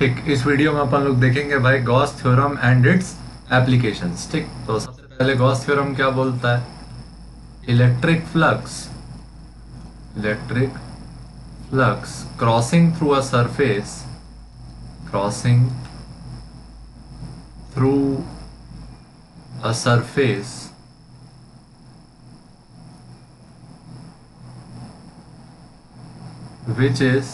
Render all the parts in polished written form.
ठीक, इस वीडियो में अपन लोग देखेंगे भाई Gauss theorem and it's applications. ठीक, तो सबसे पहले गॉस थ्योरम क्या बोलता है? Electric flux crossing through a surface, crossing through a surface which is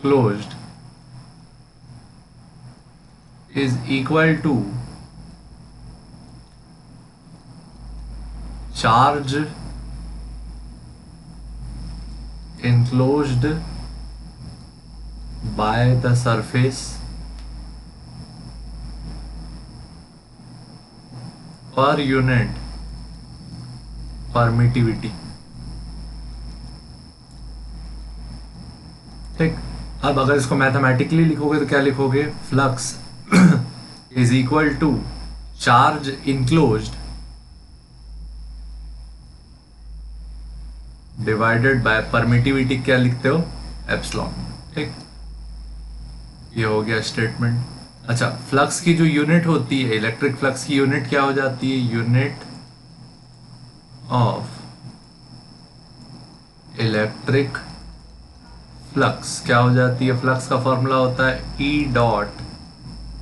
closed is equal to charge enclosed by the surface per unit permittivity। ठीक, अब अगर इसको मैथमेटिकली लिखोगे तो क्या लिखोगे? Flux is equal to charge enclosed divided by permittivity, क्या लिखते हो? एप्सिलॉन। ठीक, ये हो गया स्टेटमेंट। अच्छा, फ्लक्स की जो यूनिट होती है, इलेक्ट्रिक फ्लक्स की यूनिट क्या हो जाती है? यूनिट ऑफ इलेक्ट्रिक फ्लक्स क्या हो जाती है? फ्लक्स का फॉर्मूला होता है ई डॉट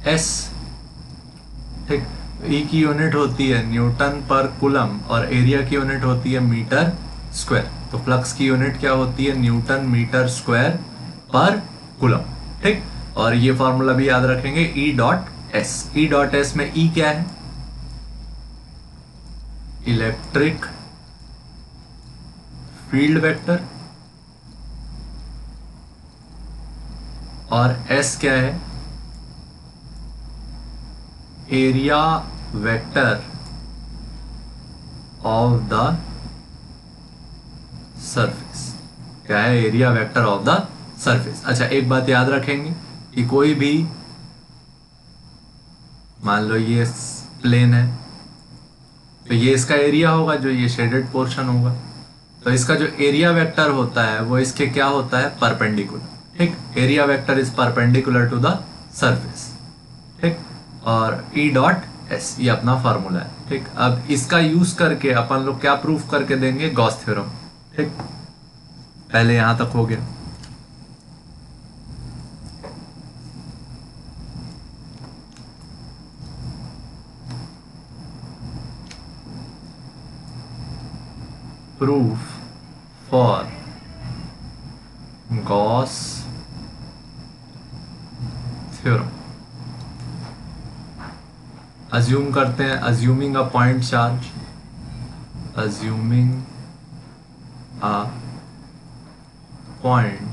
एस। ठीक, ई की यूनिट होती है न्यूटन पर कूलम और एरिया की यूनिट होती है मीटर स्क्वायर। तो फ्लक्स की यूनिट क्या होती है? न्यूटन मीटर स्क्वायर पर कूलम। ठीक, और ये फॉर्मूला भी याद रखेंगे, ई डॉट एस। ई डॉट एस में ई क्या है? इलेक्ट्रिक फील्ड वेक्टर, और एस क्या है? Area vector of the surface. क्या है? Area vector of the surface. अच्छा, एक बात याद रखेंगे कि कोई भी, मान लो ये प्लेन है, तो ये इसका एरिया होगा, जो ये शेडेड पोर्शन होगा, तो इसका जो एरिया वेक्टर होता है वो इसके क्या होता है? परपेंडिकुलर। ठीक, area vector is perpendicular to the surface. ठीक, और ई डॉट एस ये अपना फॉर्मूला है। ठीक, अब इसका यूज करके अपन लोग क्या प्रूफ करके देंगे? Gauss theorem. ठीक, पहले यहां तक हो गया। Proof for Gauss theorem. Assume करते हैं, अज्यूमिंग अ पॉइंट चार्ज, अज्यूमिंग अ पॉइंट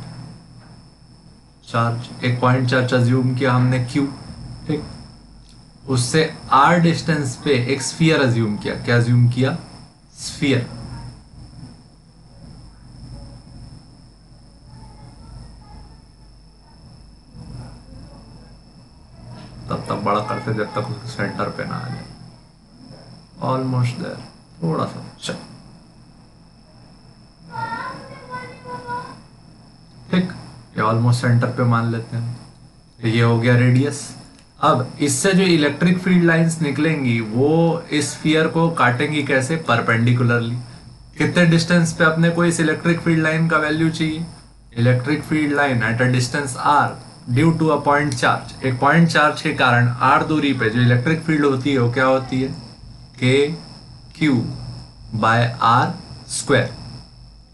चार्ज, एक पॉइंट चार्ज अज्यूम किया हमने Q। ठीक, उससे R डिस्टेंस पे एक स्फीयर अज्यूम किया। क्या अज्यूम किया? स्फीयर। तब तक बड़ा करते जब तक उसके सेंटर पे ना आ जाए। ऑलमोस्ट देयर, थोड़ा सा। चल, ठीक, ये ऑलमोस्ट सेंटर पे मान लेते हैं। ये हो गया रेडियस। अब इससे जो इलेक्ट्रिक फील्ड लाइंस निकलेंगी वो इस स्फीयर को काटेंगी कैसे? परपेंडिकुलरली। कितने डिस्टेंस पे अपने को इस इलेक्ट्रिक फील्ड लाइन का वैल्यू चाहिए? Electric field line at a distance r due to a point charge. एक पॉइंट चार्ज के कारण r दूरी पे जो इलेक्ट्रिक फील्ड होती है वो क्या होती है? के क्यू बाय आर स्क्वायर।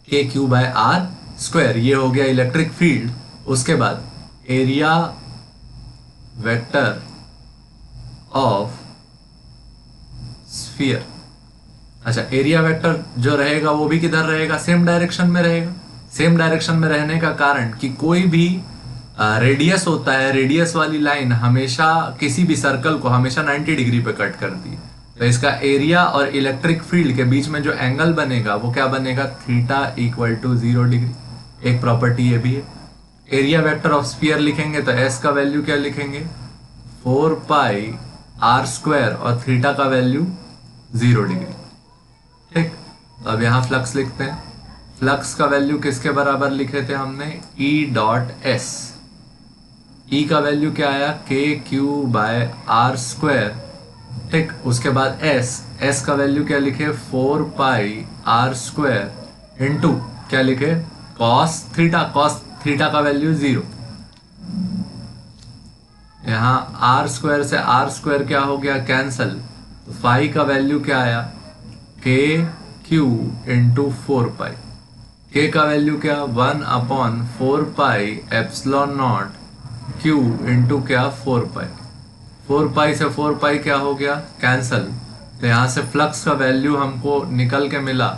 के क्यू बाय आर स्क्वायर, ये हो गया इलेक्ट्रिक फील्ड। उसके बाद एरिया वेक्टर ऑफ स्फीयर। अच्छा, एरिया वेक्टर जो रहेगा वो भी किधर रहेगा? सेम डायरेक्शन में रहेगा। सेम डायरेक्शन में रहने का कारण कि कोई भी रेडियस होता है, रेडियस वाली लाइन हमेशा किसी भी सर्कल को हमेशा 90 डिग्री पे कट करती है। तो इसका एरिया और इलेक्ट्रिक फील्ड के बीच में जो एंगल बनेगा वो क्या बनेगा? Theta equal to 0 degree. एक प्रॉपर्टी ये भी है। एरिया वेक्टर ऑफ स्फीयर लिखेंगे तो एस का वैल्यू क्या लिखेंगे? 4 पाई आर स्क्वायर, और थीटा का वैल्यू 0 डिग्री। ठीक, अब यहां फ्लक्स लिखते हैं। फ्लक्स का वैल्यू किसके बराबर लिखे थे हमने, ई डॉट एस। ई का वैल्यू क्या आया, K Q bye R square, ठीक। उसके बाद एस का वैल्यू क्या लिखे, 4 पाई आर स्क्वायर इंटू क्या लिखे, कॉस थीटा का वैल्यू 0। यहाँ आर स्क्वायर से आर स्क्वायर क्या हो गया, कैंसल। तो फाई का वैल्यू क्या आया, के क्यू इंटू 4 पाई। के का वैल्यू क्या, 1/4 pi epsilon not Q into क्या, 4 पाई। 4 पाई से 4 पाई क्या हो गया, कैंसल। तो यहाँ से फ्लक्स का वैल्यू हमको निकल के मिला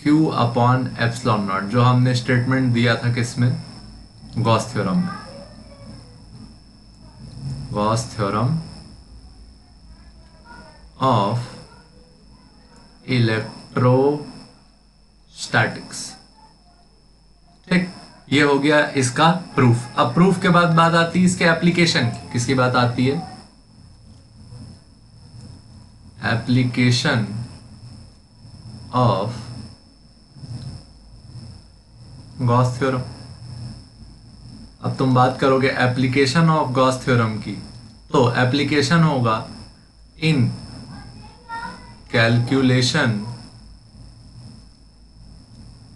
क्यू अपॉन एप्सिलॉन नॉट, जो हमने स्टेटमेंट दिया था किसमें, गॉस थ्योरम में। गॉस थ्योरम ऑफ इलेक्ट्रोस्टैटिक्स, ठीक। ये हो गया इसका प्रूफ। अब प्रूफ के बाद बात आती है इसके एप्लीकेशन की। किसकी बात आती है, एप्लीकेशन ऑफ गॉस थ्योरम। अब तुम बात करोगे एप्लीकेशन ऑफ गॉस थ्योरम की, तो एप्लीकेशन होगा in calculation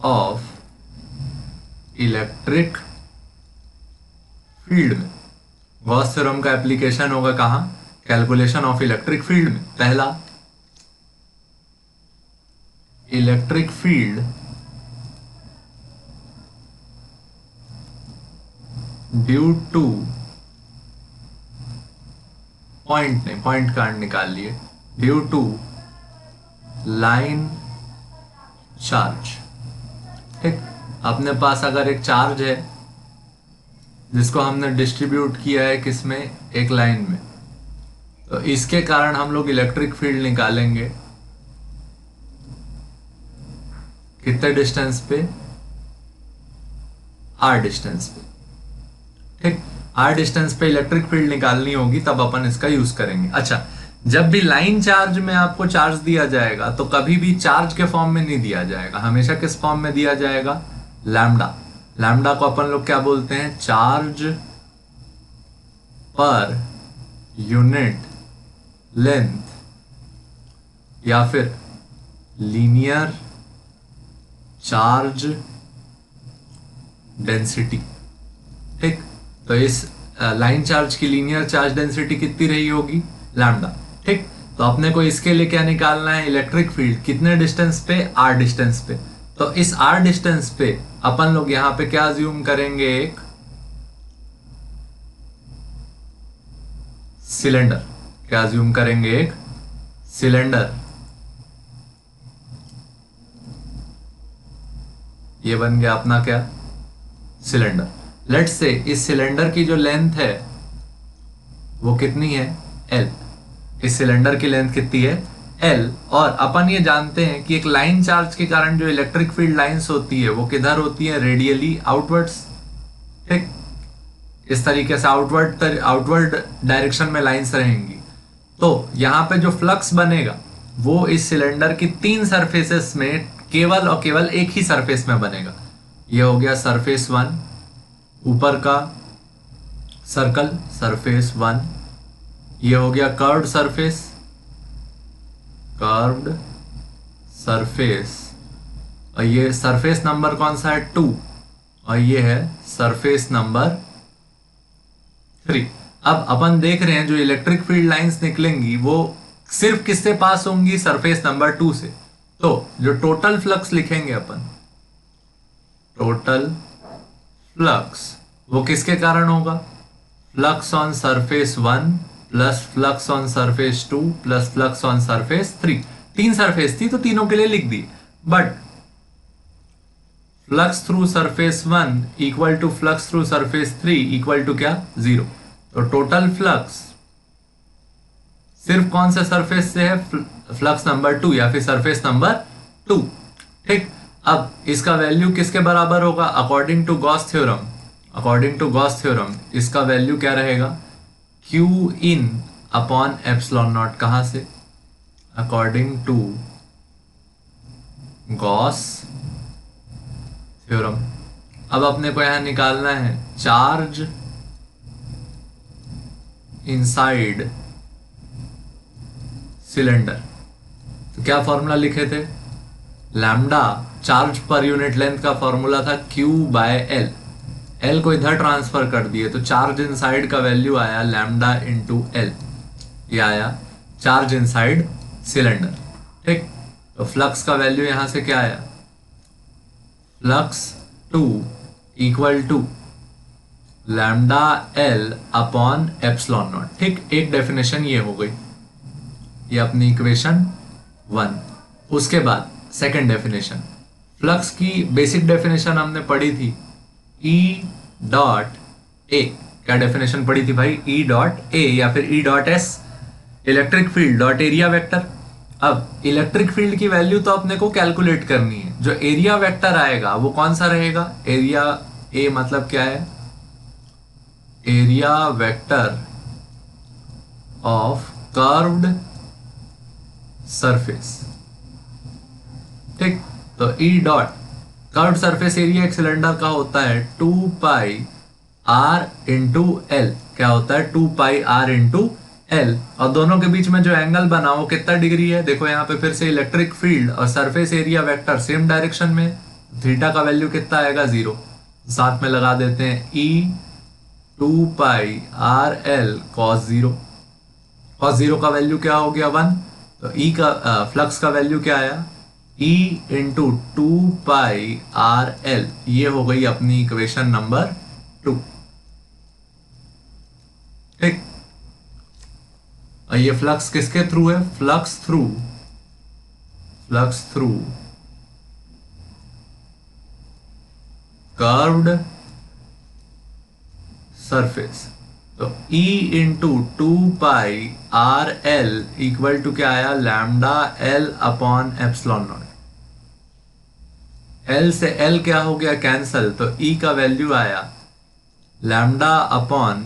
of electric field में। गॉस थ्योरम का एप्लीकेशन होगा कहां, कैलकुलेशन ऑफ इलेक्ट्रिक फील्ड में। पहला, electric field due to, point card निकाल लिए, ड्यू टू लाइन चार्ज, ठीक। अपने पास अगर एक चार्ज है जिसको हमने डिस्ट्रीब्यूट किया है किसमें, एक लाइन में, तो इसके कारण हम लोग इलेक्ट्रिक फील्ड निकालेंगे कितने डिस्टेंस पे, आर डिस्टेंस पे, ठीक। आर डिस्टेंस पे इलेक्ट्रिक फील्ड निकालनी होगी, तब अपन इसका यूज करेंगे। अच्छा, जब भी लाइन चार्ज में आपको चार्ज दिया जाएगा तो कभी भी चार्ज के फॉर्म में नहीं दिया जाएगा, हमेशा किस फॉर्म में दिया जाएगा, लैम्डा। लैम्डा को अपन लोग क्या बोलते हैं, चार्ज पर यूनिट लेंथ या फिर लीनियर चार्ज डेंसिटी, ठीक। तो इस लाइन चार्ज की लीनियर चार्ज डेंसिटी कितनी रही होगी, लैम्डा, ठीक। तो अपने को इसके लिए क्या निकालना है, इलेक्ट्रिक फील्ड कितने डिस्टेंस पे, आर डिस्टेंस पे। तो इस आर डिस्टेंस पे अपन लोग यहां पे क्या अज्यूम करेंगे, एक सिलेंडर। क्या अज्यूम करेंगे, एक सिलेंडर। ये बन गया अपना क्या, सिलेंडर। लेट्स से इस सिलेंडर की जो लेंथ है वो कितनी है, एल। इस सिलेंडर की लेंथ कितनी है, एल। और अपन ये जानते हैं कि एक लाइन चार्ज के कारण जो इलेक्ट्रिक फील्ड लाइंस होती है वो किधर होती है, रेडियली आउटवर्ड्स, ठीक। इस तरीके से आउटवर्ड डायरेक्शन में लाइंस रहेंगी। तो यहां पे जो फ्लक्स बनेगा वो इस सिलेंडर की 3 सरफेसेस में केवल और केवल एक ही सरफेस में बनेगा। ये हो गया सरफेस 1, ऊपर का सर्कल सरफेस 1। ये हो गया कर्व्ड सरफेस, और ये सरफेस नंबर कौन सा है, 2, और ये है सरफेस नंबर 3। अब अपन देख रहे हैं जो इलेक्ट्रिक फील्ड लाइंस निकलेंगी वो सिर्फ किससे पास होंगी, सरफेस नंबर 2 से। तो जो टोटल फ्लक्स लिखेंगे अपन, टोटल फ्लक्स वो किसके कारण होगा, flux on surface 1 plus flux on surface 2 plus flux on surface 3। 3 surface थी तो तीनों के लिए लिख दी, but flux through surface 1 equal to flux through surface 3 equal to क्या, 0। तो टोटल फ्लक्स सिर्फ कौन से सरफेस से है, फ्लक्स नंबर 2 या फिर सरफेस नंबर 2, ठीक। अब इसका वैल्यू किसके बराबर होगा, अकॉर्डिंग टू गॉस थ्योरम इसका वैल्यू क्या रहेगा, Q in upon epsilon not. कहां से, अकॉर्डिंग टू गॉस थ्योरम। अब अपने को यहां निकालना है चार्ज इनसाइड सिलेंडर। तो क्या फॉर्मूला लिखे थे, lambda charge per unit length का फॉर्मूला था Q बाय एल। एल को इधर ट्रांसफर कर दिए तो चार्ज इनसाइड का वैल्यू आया लैम्डा इंटू एल, ये आया चार्ज इनसाइड सिलेंडर। ठीक, तो फ्लक्स का वैल्यू यहां से क्या आया, flux 2 equal to lambda L upon epsilon naught. ठीक, एक डेफिनेशन ये हो गई, ये अपनी इक्वेशन 1। उसके बाद सेकंड डेफिनेशन, फ्लक्स की बेसिक डेफिनेशन हमने पढ़ी थी, E डॉट ए। क्या डेफिनेशन पढ़ी थी भाई, E डॉट ए या फिर E dot S, electric field dot area vector. अब इलेक्ट्रिक फील्ड की वैल्यू तो अपने को कैलकुलेट करनी है, जो एरिया वेक्टर आएगा वो कौन सा रहेगा, एरिया ए मतलब क्या है, area vector of curved surface. ठीक, तो E dot curved surface area एक सिलेंडर का होता है 2 पाई आर इंटू एल। क्या होता है, 2 पाई आर इंटू एल। और दोनों के बीच में जो एंगल बना वो कितना डिग्री है, देखो यहाँ पे फिर से इलेक्ट्रिक फील्ड और surface area vector same direction में, थीटा का वैल्यू कितना आएगा 0। साथ में लगा देते हैं E 2 pi R L cos 0। Cos 0 का वैल्यू क्या हो गया 1, तो E का फ्लक्स का वैल्यू क्या आया, E into 2 pi R L. ये हो गई अपनी इक्वेशन नंबर 2। ठीक, और ये फ्लक्स किसके थ्रू है, फ्लक्स थ्रू कर्व्ड सरफेस। तो E into 2 pi R L equal to क्या आया, lambda L upon epsilon naught. L से एल क्या हो गया कैंसल, तो E का वैल्यू आया lambda upon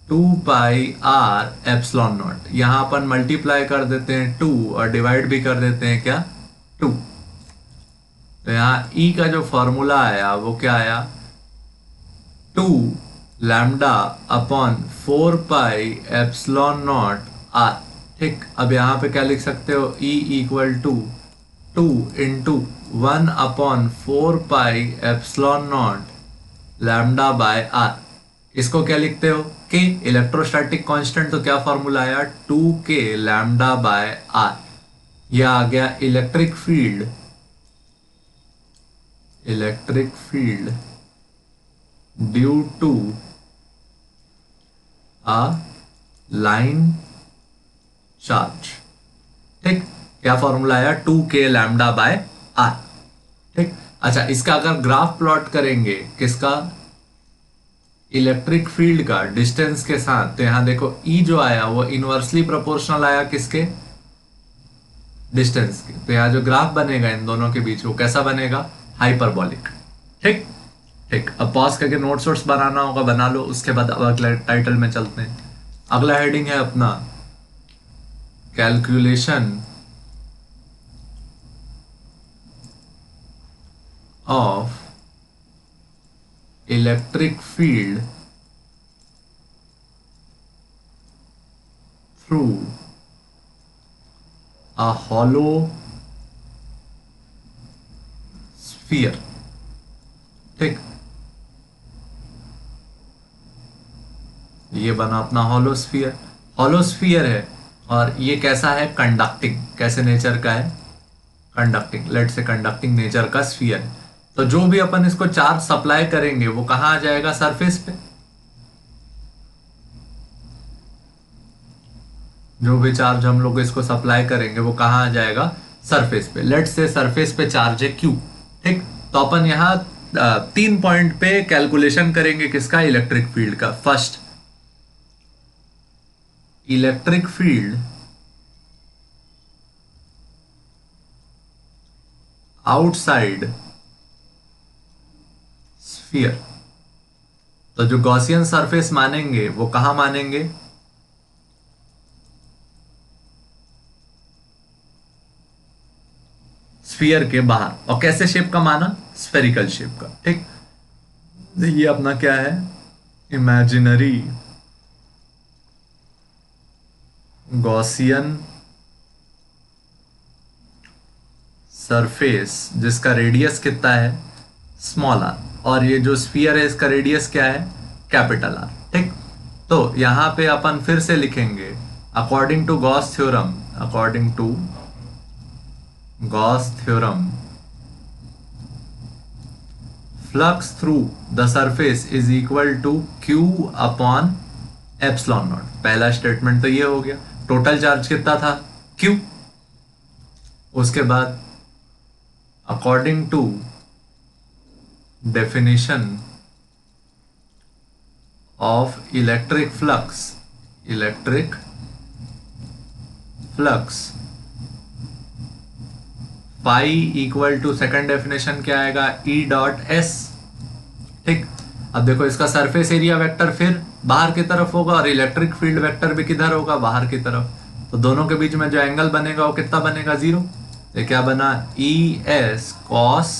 2 pi R epsilon naught. यहां अपन मल्टीप्लाई कर देते हैं 2 और डिवाइड भी कर देते हैं क्या 2। तो यहां E का जो फॉर्मूला आया वो क्या आया, 2 lambda upon 4 pi epsilon naught R. ठीक, अब यहां पे क्या लिख सकते हो, E equal to 2 into 1 upon 4 pi epsilon naught lambda by R. इसको क्या लिखते हो, के, इलेक्ट्रोस्टैटिक कांस्टेंट। तो क्या फॉर्मूला आया, 2k लैम्डा बाय आर। यह आ गया electric field due to a line charge. ठीक, क्या फॉर्मूला आया, 2k लैम्डा बाय आर। ठीक, अच्छा इसका अगर ग्राफ प्लॉट करेंगे किसका, इलेक्ट्रिक फील्ड का डिस्टेंस के साथ, तो यहां देखो E जो आया वो इनवर्सली प्रोपोर्शनल आया किसके, डिस्टेंस के। तो यहां जो ग्राफ बनेगा इन दोनों के बीच वो कैसा बनेगा, हाइपरबॉलिक। ठीक ठीक, अब पॉज करके नोट्स वोट्स बनाना होगा बना लो, उसके बाद अब अगला टाइटल में चलते हैं। अगला हेडिंग है अपना calculation of electric field through a hollow sphere. ठीक, ये बना अपना हॉलो स्फीयर है और ये कैसा है, कंडक्टिंग। कैसे नेचर का है, कंडक्टिंग, लेट से कंडक्टिंग नेचर का स्फीयर है। तो जो भी अपन इसको चार्ज सप्लाई करेंगे वो कहां आ जाएगा, सरफेस पे। जो भी चार्ज हम लोग इसको सप्लाई करेंगे वो कहां आ जाएगा, सरफेस पे। लेट से सरफेस पे चार्ज है Q। ठीक, तो अपन यहां 3 पॉइंट पे कैलकुलेशन करेंगे किसका, इलेक्ट्रिक फील्ड का। First, electric field outside sphere. तो जो गॉसियन सरफेस मानेंगे वो कहां मानेंगे, स्फीयर के बाहर। और कैसे शेप का माना? स्फेरिकल शेप का। ठीक, ये अपना क्या है? इमेजिनरी गॉसियन सरफेस जिसका रेडियस कितना है? Small R. और ये जो स्फीयर है इसका रेडियस क्या है? Capital R. ठीक, तो यहां पे अपन फिर से लिखेंगे according to Gauss theorem, according to Gauss theorem flux through the surface is equal to Q upon epsilon naught. पहला स्टेटमेंट तो ये हो गया। टोटल चार्ज कितना था? क्यू। उसके बाद according to definition of electric flux, electric flux phi equal to, second definition क्या आएगा? E dot S. ठीक, अब देखो इसका सरफेस एरिया वेक्टर फिर बाहर की तरफ होगा और इलेक्ट्रिक फील्ड वेक्टर भी किधर होगा? बाहर की तरफ। तो दोनों के बीच में जो एंगल बनेगा वो कितना बनेगा? 0। तो क्या बना? E S cos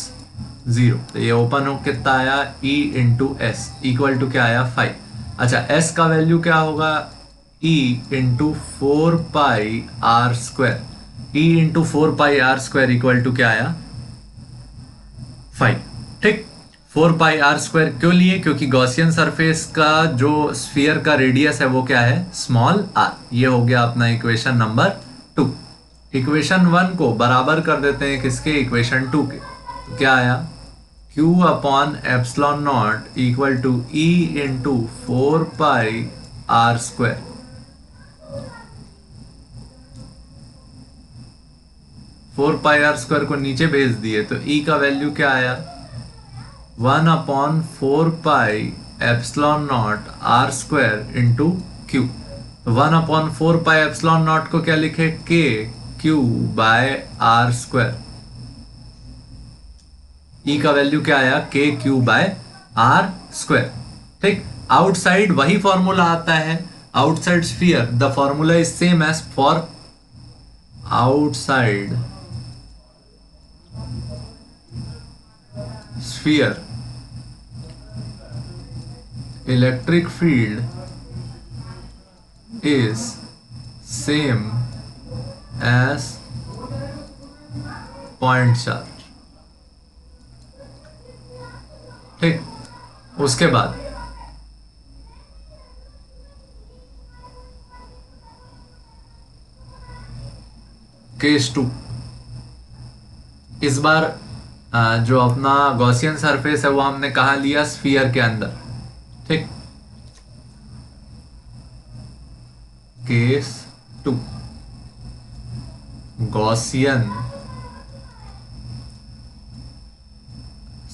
0। तो ये ओपन हो कितना आया? E into S equal to क्या आया? 5। अच्छा, एस का वैल्यू क्या होगा? E into 4 pi R square. E into 4 pi R square equal to क्या आया? 5। ठीक, 4 पाई आर स्क्वायर क्यों लिए? क्योंकि गॉसियन सरफेस का जो स्फीयर का रेडियस है वो क्या है? Small R. ये हो गया अपना इक्वेशन नंबर 2। इक्वेशन 1 को बराबर कर देते हैं किसके? इक्वेशन 2 के। तो क्या आया? Q upon epsilon naught equal to E into 4 pi R square. Four pi R square को नीचे भेज दिए तो E का वैल्यू क्या आया? 1 upon 4 pi epsilon naught R square into Q. 1 upon 4 pi epsilon naught को क्या लिखे? K Q by R square. E का वैल्यू क्या आया? K Q by R square. ठीक, आउटसाइड वही फॉर्मूला आता है। Outside sphere the formula is same as for outside sphere, electric field is same as point charge। ठीक, उसके बाद केस 2। इस बार जो अपना गॉसियन सरफेस है वो हमने कहा लिया? स्फीयर के अंदर। ठीक, case 2 Gaussian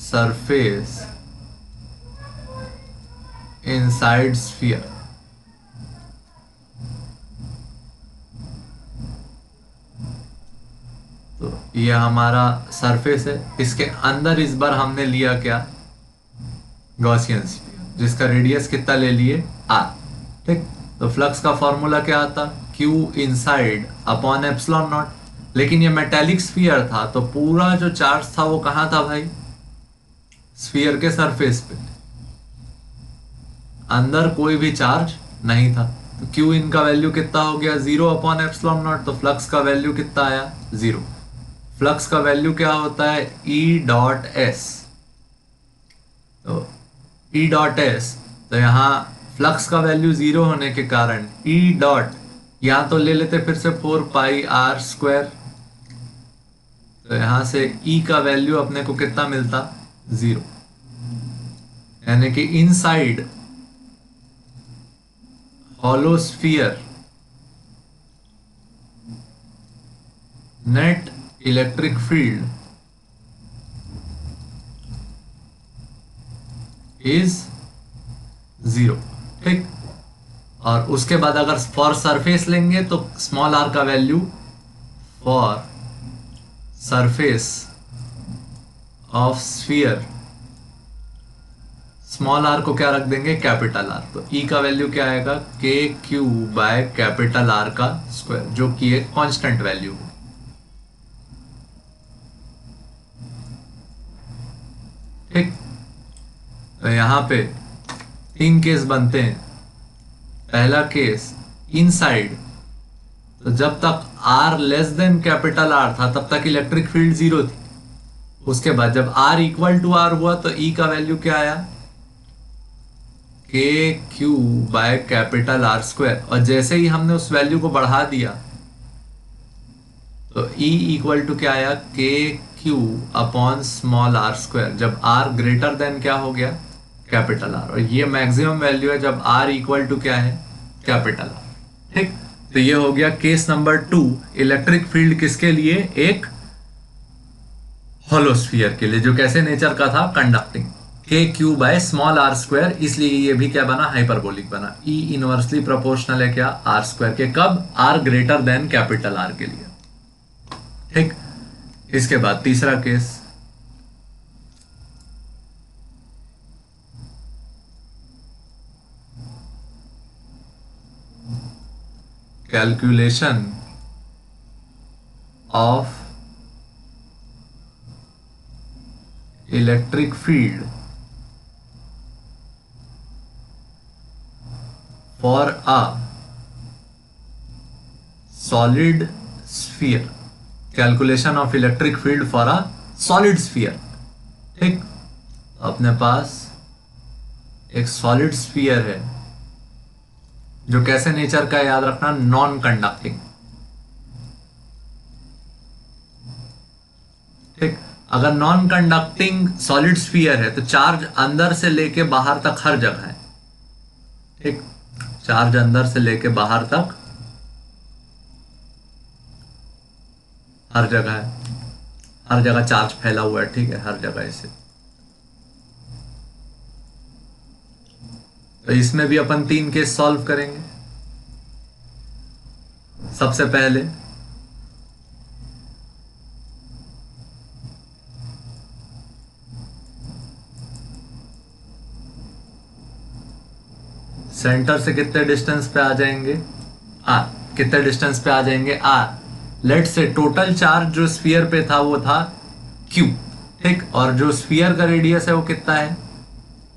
surface inside sphere. तो ये हमारा सरफेस है, इसके अंदर इस बार हमने लिया क्या? गॉसियन स्फीयर, जिसका रेडियस कितना ले लिए? आर। ठीक, तो फ्लक्स का फॉर्मूला क्या आता? Q inside upon epsilon not. लेकिन ये मेटेलिक स्फीयर था तो पूरा जो चार्ज था वो कहां था भाई? स्फीयर के सरफेस पे, अंदर कोई भी चार्ज नहीं था। तो क्यू इन का वैल्यू कितना हो गया? 0 अपॉन एप्सिलॉन नॉट। तो फ्लक्स का वैल्यू कितना आया? 0। फ्लक्स का वैल्यू क्या होता है? E dot S. तो E डॉट एस, तो यहाँ फ्लक्स का वैल्यू 0 होने के कारण E डॉट, यहां तो ले लेते फिर से 4 पाई आर स्क्वायर। तो यहां से E का वैल्यू अपने को कितना मिलता? 0। यानी कि inside hollow sphere net electric field is 0। ठीक, और उसके बाद अगर फॉर सरफेस लेंगे तो स्मॉल आर का value for surface of sphere, small R को क्या रख देंगे? Capital R. तो E का वैल्यू क्या आएगा? K Q by capital R का स्क्वायर, जो कि एक कांस्टेंट वैल्यू है। ठीक। तो यहाँ पे 3 केस बनते हैं। पहला केस इनसाइड, तो जब तक R less than capital R था तब तक इलेक्ट्रिक फील्ड 0 थी। उसके बाद जब R इक्वल टू R हुआ तो E का वैल्यू क्या आया, K Q by capital R square. और जैसे ही हमने उस वैल्यू को बढ़ा दिया तो E इक्वल टू क्या आया, K Q upon small r square, जब R ग्रेटर देन क्या हो गया, कैपिटल R। और ये मैक्सिमम वैल्यू है जब R इक्वल टू क्या है, कैपिटल R। ठीक। तो ये हो गया केस नंबर 2, इलेक्ट्रिक फील्ड किसके लिए, एक होलो स्फीयर के लिए, जो कैसे नेचर का था, कंडक्टिंग। के Q by small r square, इसलिए ये भी क्या बना, हाइपरबोलिक बना। E इनवर्सली प्रोपोर्शनल है क्या, R स्क्वायर के, कब, R greater than capital R के लिए। ठीक। इसके बाद तीसरा case, calculation of electric field for a solid sphere, calculation of electric field for a solid sphere. ठीक। अपने पास एक सॉलिड स्फीयर है जो कैसे नेचर का, याद रखना, नॉन कंडक्टिंग। ठीक। अगर नॉन कंडक्टिंग सॉलिड स्फीयर है तो चार्ज अंदर से लेके बाहर तक हर जगह है। ठीक। चार्ज अंदर से लेके बाहर तक हर जगह है, हर जगह चार्ज फैला हुआ है। ठीक है, हर जगह इसे। तो इसमें भी अपन 3 केस सॉल्व करेंगे। सबसे पहले सेंटर से कितने डिस्टेंस पे आ जाएंगे, R। कितने डिस्टेंस पे आ जाएंगे, R। लेट से टोटल चार्ज जो स्फीयर पे था वो था Q। ठीक। और जो स्फीयर का रेडियस है वो कितना है,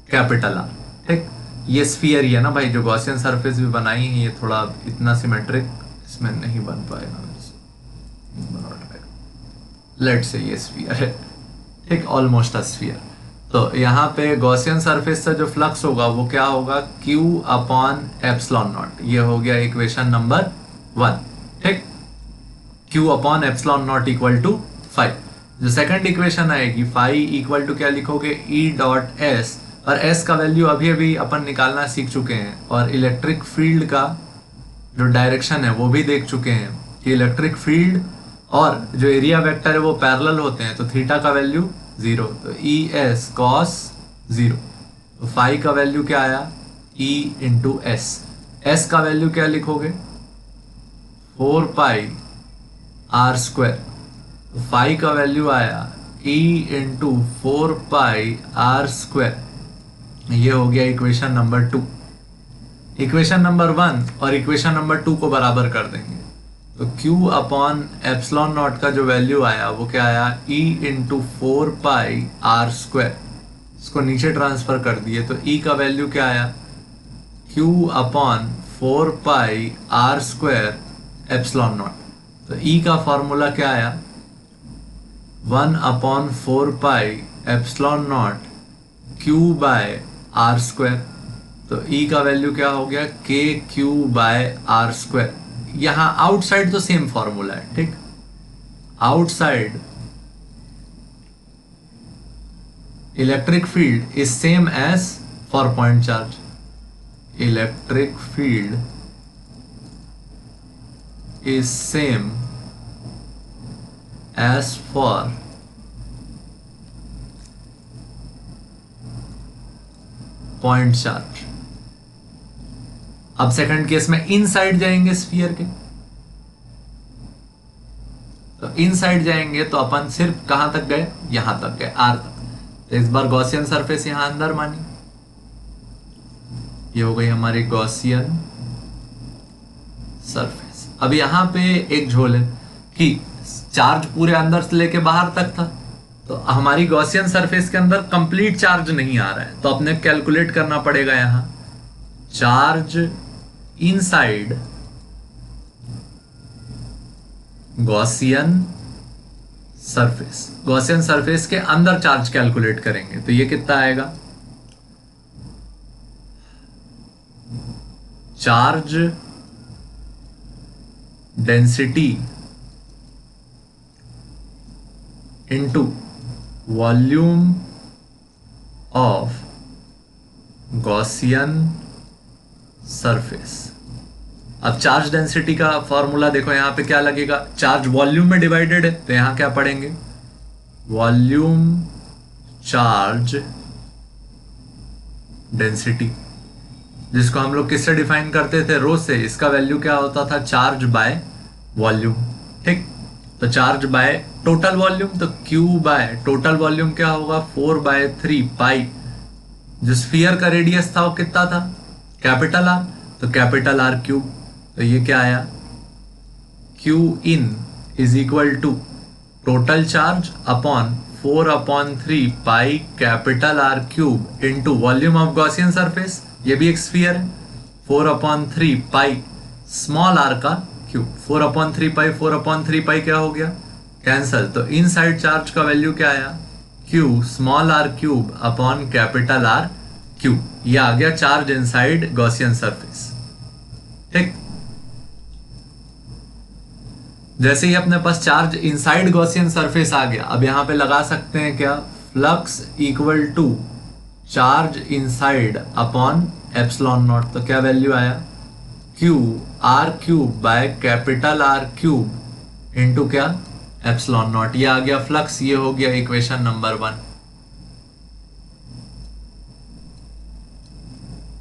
कैपिटल R। ठीक। ये स्फीयर ही है ना भाई, जो गॉसियन सरफेस भी बनाई है, ये थोड़ा इतना सिमेट्रिक इसमें नहीं बन पाएगा मेरे से, लेट से ये स्फीयर है। ठीक। Almost a sphere. तो यहाँ पे गॉसियन सरफेस से जो फ्लक्स होगा वो क्या होगा, Q अपॉन एप्सिलॉन नॉट। ये हो गया इक्वेशन नंबर 1। ठीक। Q upon epsilon naught equal to 5। जो सेकंड इक्वेशन आएगी, फाई इक्वल टू क्या लिखोगे, E डॉट S। और S का वैल्यू अभी अभी अपन निकालना सीख चुके हैं, और इलेक्ट्रिक फील्ड का जो डायरेक्शन है वो भी देख चुके हैं कि इलेक्ट्रिक फील्ड और जो एरिया वेक्टर है वो पैरेलल होते हैं। तो थीटा का वैल्यू 0, तो E S cos 0। तो फाई का वैल्यू क्या आया, E इंटू S। S का वैल्यू क्या लिखोगे, 4 पाई R स्क्वायर। तो फाई का वैल्यू आया E into 4 pi R square. ये हो गया इक्वेशन नंबर 2। इक्वेशन नंबर 1 और इक्वेशन नंबर 2 को बराबर कर देंगे। तो Q अपॉन एप्सिलॉन नॉट का जो वैल्यू आया वो क्या आया, E into 4 pi R square. इसको नीचे ट्रांसफर कर दिए तो E का वैल्यू क्या आया, Q upon 4 pi R square epsilon naught. तो E का फॉर्मूला क्या आया, 1 upon 4 pi epsilon naught Q by R square. तो E का वैल्यू क्या हो गया, K Q by R square. यहां आउटसाइड तो सेम फॉर्मूला है। ठीक। Outside electric field is same as for point charge. Electric field is same as for point charge. अब सेकंड केस में इनसाइड जाएंगे स्फीयर के, तो इनसाइड जाएंगे तो अपन सिर्फ कहां तक गए, यहां तक गए, R तक। तो इस बार गॉसियन सरफेस यहां अंदर मानी, ये हो गई हमारी गॉसियन सरफेस। अब यहां पे एक झोल है कि चार्ज पूरे अंदर से लेके बाहर तक था, तो हमारी गॉसियन सरफेस के अंदर कंप्लीट चार्ज नहीं आ रहा है, तो अपने कैलकुलेट करना पड़ेगा यहां charge inside Gaussian surface. Gaussian surface के अंदर चार्ज कैलकुलेट करेंगे तो ये कितना आएगा, charge density into volume of Gaussian surface. अब चार्ज डेंसिटी का फॉर्मूला देखो, यहां पे क्या लगेगा, चार्ज वॉल्यूम में डिवाइडेड है तो यहां क्या पढ़ेंगे, वॉल्यूम चार्ज डेंसिटी, जिसको हम लोग किससे डिफाइन करते थे, रो से। इसका वैल्यू क्या होता था, चार्ज बाय वॉल्यूम। ठीक, तो चार्ज बाय टोटल वॉल्यूम, तो क्यू बाय टोटल वॉल्यूम क्या होगा, 4/3 पाई। जो स्फीयर का रेडियस था वो कितना था, कैपिटल आर, तो कैपिटल आर क्यूब। तो ये क्या आया, Q in is equal to total charge upon 4/3 pi capital R cube into volume of Gaussian surface, ये भी एक स्फीयर है, 4/3 पाई स्मॉल आर का क्यूब। 4/3 पाई 4/3 पाई क्या हो गया, कैंसल। तो इन साइड चार्ज का वैल्यू क्या आया, Q small R cube upon capital R cube. ये आ गया चार्ज इनसाइड गॉसियन सरफेस। ठीक, जैसे ही अपने पास चार्ज इनसाइड गॉसियन सरफेस आ गया, अब यहां पे लगा सकते हैं क्या, flux equal to charge inside upon epsilon naught. तो क्या वैल्यू आया, Q R cube by capital R cube into क्या, एप्सिलॉन नॉट। ये आ गया फ्लक्स, ये हो गया इक्वेशन नंबर 1।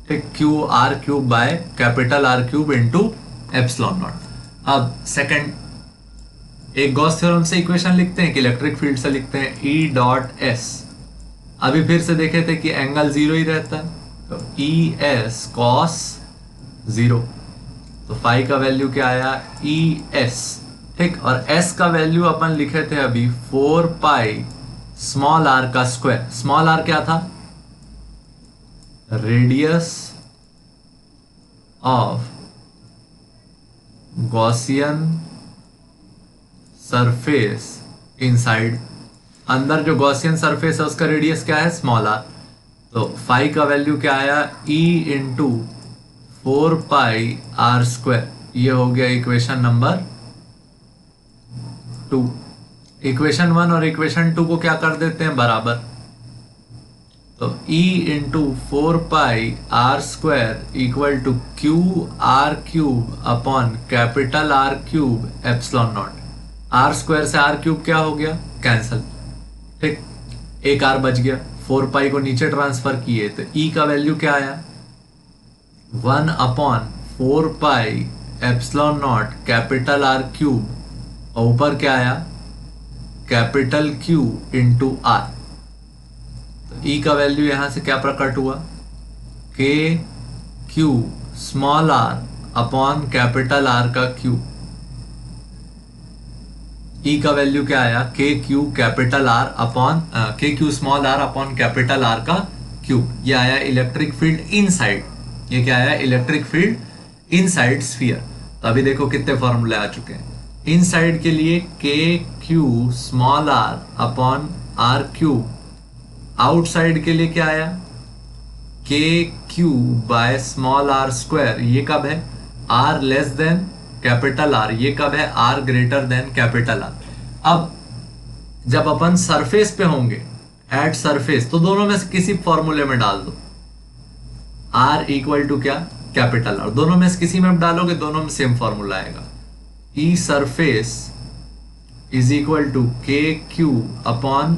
ठीक, Q R cube by capital R cube into epsilon not. अब सेकंड, एक गॉस थ्योरम से इक्वेशन लिखते हैं कि इलेक्ट्रिक फील्ड से लिखते हैं, ई डॉट एस। अभी फिर से देखे थे कि एंगल जीरो ही रहता है, तो ई एस कॉस जीरो। तो फाई का वैल्यू क्या आया, ई एस। ठीक, और एस का वैल्यू अपन लिखे थे अभी 4 पाई स्मॉल आर का स्क्वायर। स्मॉल आर क्या था, radius of Gaussian surface inside. अंदर जो गॉसियन सरफेस है उसका रेडियस क्या है, स्मॉल आर। तो फाई का वैल्यू क्या आया, E into 4 pi R square. ये हो गया इक्वेशन नंबर 2। इक्वेशन 1 और इक्वेशन 2 को क्या कर देते हैं, बराबर। तो E into 4 pi R square equal to Q R cube upon capital R cube epsilon naught. R square से आर क्यूब क्या हो गया, कैंसल। ठीक, एक आर बच गया, 4 पाई को नीचे ट्रांसफर किए तो E का वैल्यू क्या आया, 1/4 pi epsilon naught capital R cube, और ऊपर क्या आया, कैपिटल क्यू इंटू आर। तो E का वैल्यू यहां से क्या प्रकट हुआ, K Q small R upon capital R का क्यूब। E का वैल्यू क्या आया, K Q capital R upon K Q small R upon capital R का क्यूब। ये आया इलेक्ट्रिक फील्ड इनसाइड। ये क्या आया, इलेक्ट्रिक फील्ड इनसाइड स्फीयर। तो अभी देखो कितने फॉर्मूले आ चुके हैं। इनसाइड के लिए K Q small R upon R cube. Outside के लिए क्या आया, K Q by small R square. ये कब है, R less than capital R. ये कब है, R greater than capital R. अब जब अपन सरफेस पे होंगे, एट सरफेस, तो दोनों में से किसी फॉर्मूले में डाल दो, आर इक्वल टू क्या, कैपिटल आर। दोनों में से किसी में डालोगे, दोनों में सेम फॉर्मूला आएगा। E surface is equal to K Q upon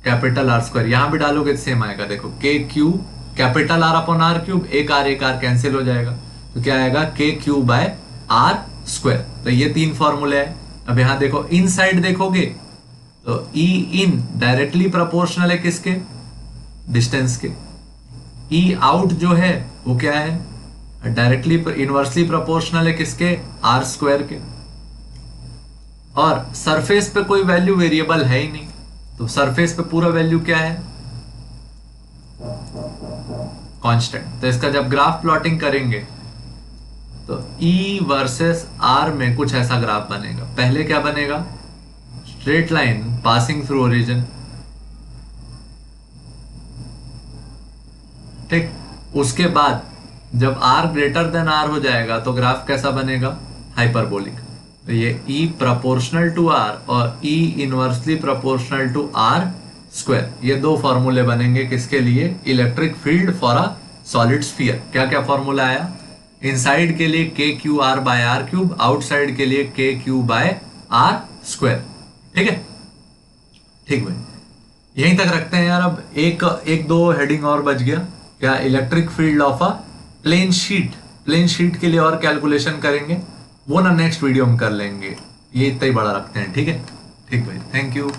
capital R square. यहां भी डालोगे सेम आएगा। देखो K Q capital R upon R cube, एक आर कैंसिल हो जाएगा, तो क्या आएगा, K Q bye R square. तो ये 3 फॉर्मूले है। अब यहां देखो इन साइड देखोगे तो ई इन डायरेक्टली प्रोपोर्शनल है किसके, डिस्टेंस के। ई आउट जो है वो क्या है, डायरेक्टली इनवर्सली प्रोपोर्शनल है किसके, आर स्क्वायर के। और सरफेस पे कोई वैल्यू वेरिएबल है ही नहीं, तो सरफेस पे पूरा वैल्यू क्या है, कांस्टेंट। तो इसका जब ग्राफ प्लॉटिंग करेंगे तो E वर्सेस R में कुछ ऐसा ग्राफ बनेगा। पहले क्या बनेगा, straight line passing through origin, ठीक। उसके बाद जब R ग्रेटर देन R हो जाएगा तो ग्राफ कैसा बनेगा, हाइपरबोलिक। तो ये E प्रोपोर्शनल टू R और E inversely proportional to R square, ये दो फॉर्मूले बनेंगे किसके लिए, electric field for a solid sphere. क्या क्या फॉर्मूला आया, इनसाइड के लिए K Q R by R cube, outside के लिए K Q bye R square, ठीक है। ठीक भाई, यहीं तक रखते हैं यार। अब एक दो हेडिंग और बच गया, क्या, electric field of a plane sheet. Plane sheet के लिए और कैलकुलेशन करेंगे, वो ना नेक्स्ट वीडियो में कर लेंगे, ये इतना ही बड़ा रखते हैं, ठीक है। ठीक भाई, थैंक यू।